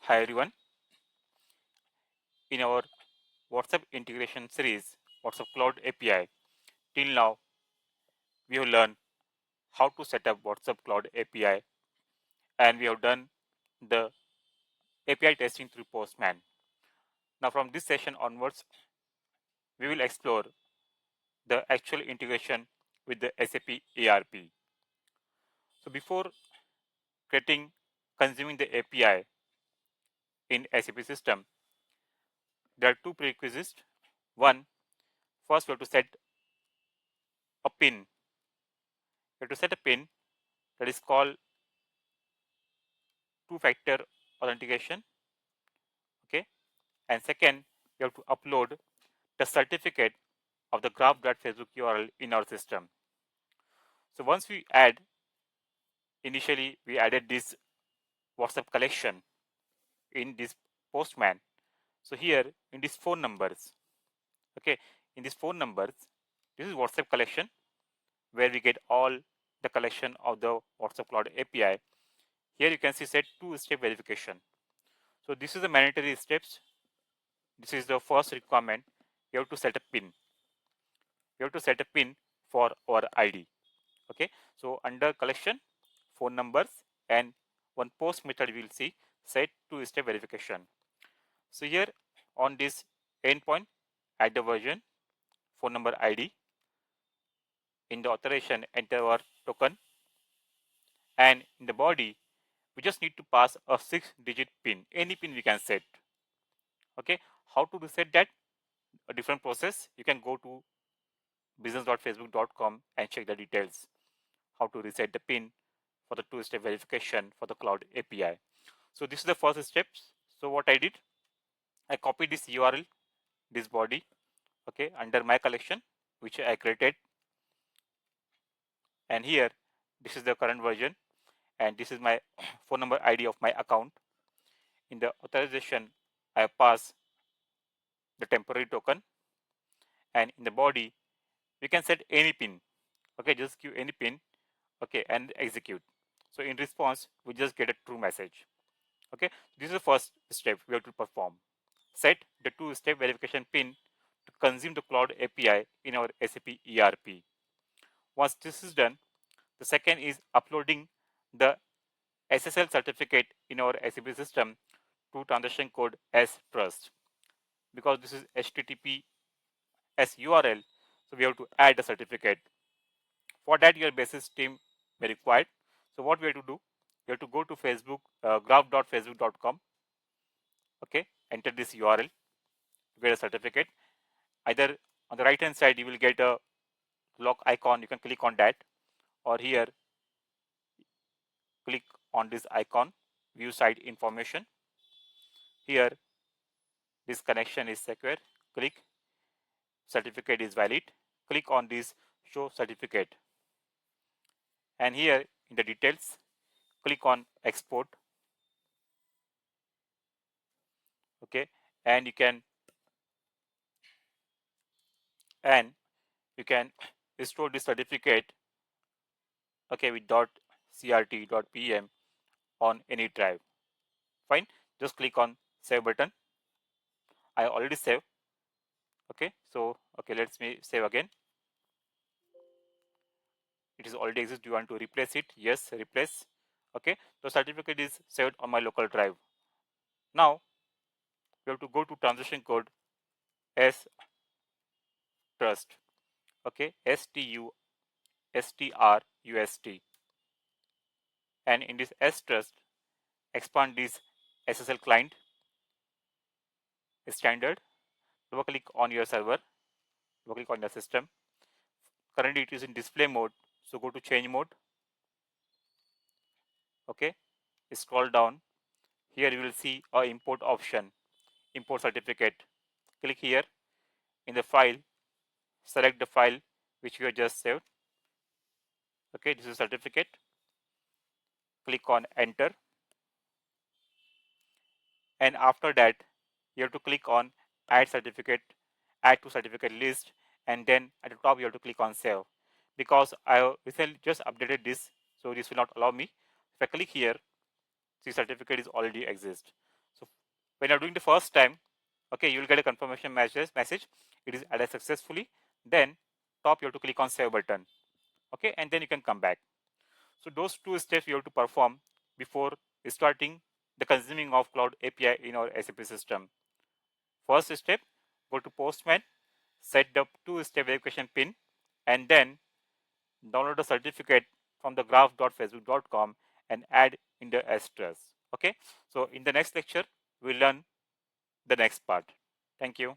Hi everyone. In our WhatsApp integration series, WhatsApp Cloud API, till now we have learned how to set up WhatsApp Cloud API and we have done the API testing through Postman. Now from this session onwards, we will explore the actual integration with the SAP ERP. So before creating, consuming the API in SAP system, there are two prerequisites. One, first we have to set a pin. We have to set a pin that is called two-factor authentication. Okay, and second, you have to upload the certificate of the graph.facebook URL in our system. So once we add, initially we added this WhatsApp collection in this Postman. So here in these phone numbers, okay, in these phone numbers, this is WhatsApp collection where we get all the collection of the WhatsApp Cloud API. Here you can see set two-step verification. So this is the mandatory steps. This is the first requirement. You have to set a pin. You have to set a pin for our ID. Okay, so under collection, phone numbers, and one post method we will see set two-step verification. So here on this endpoint, add the version, phone number ID. In the authorization, enter our token, and in the body, we just need to pass a 6-digit pin. Any pin we can set. Okay, how to reset that? A different process. You can go to business.facebook.com and check the details. How to reset the pin for the two-step verification for the cloud API. So this is the first step. So what I did, I copied this URL, this body, okay, under my collection, which I created. And here, this is the current version. And this is my phone number ID of my account. In the authorization, I pass the temporary token. And in the body, we can set any pin. Okay, just give any pin. Okay, and execute. So in response, we just get a true message. Okay, this is the first step we have to perform. Set the two-step verification pin to consume the cloud API in our SAP ERP. Once this is done, the second is uploading the SSL certificate in our SAP system to transaction code as trust. Because this is HTTP as URL, so we have to add a certificate. For that, your basis team may required. So what we have to do, you have to go to Facebook, graph.facebook.com. Okay, enter this URL to get a certificate. Either on the right hand side, you will get a lock icon. You can click on that, or here, click on this icon, view site information. Here, this connection is secure. Click, certificate is valid. Click on this show certificate. And here in the details, click on export. Okay, and and you can store this certificate, okay, with .crt.pm on any drive. Fine, just click on save button. I already saved. Okay, so okay, let's me save again. It is already exist. Do you want to replace it? Yes, replace. Okay, the certificate is saved on my local drive. Now we have to go to transaction code S trust. Okay, STUSTRUST, and in this S trust, expand this SSL client standard. Double click on your server. Double click on the system. Currently it is in display mode, so go to change mode. Okay, scroll down. Here you will see a import option, import certificate. Click here. In the file, select the file which you have just saved. Okay, this is certificate. Click on enter, and after that you have to click on add certificate, add to certificate list, and then at the top you have to click on save. Because I recently just updated this, so this will not allow me. If I click here, the certificate is already exist. When you're doing the first time, okay, you will get a confirmation message. It is added successfully. Then top you have to click on save button. Okay, and then you can come back. So those two steps you have to perform before starting the consuming of cloud API in our SAP system. First step, go to Postman, set the two-step verification pin, and then download the certificate from the graph.facebook.com and add in the address. Okay, so in the next lecture we'll learn the next part. Thank you.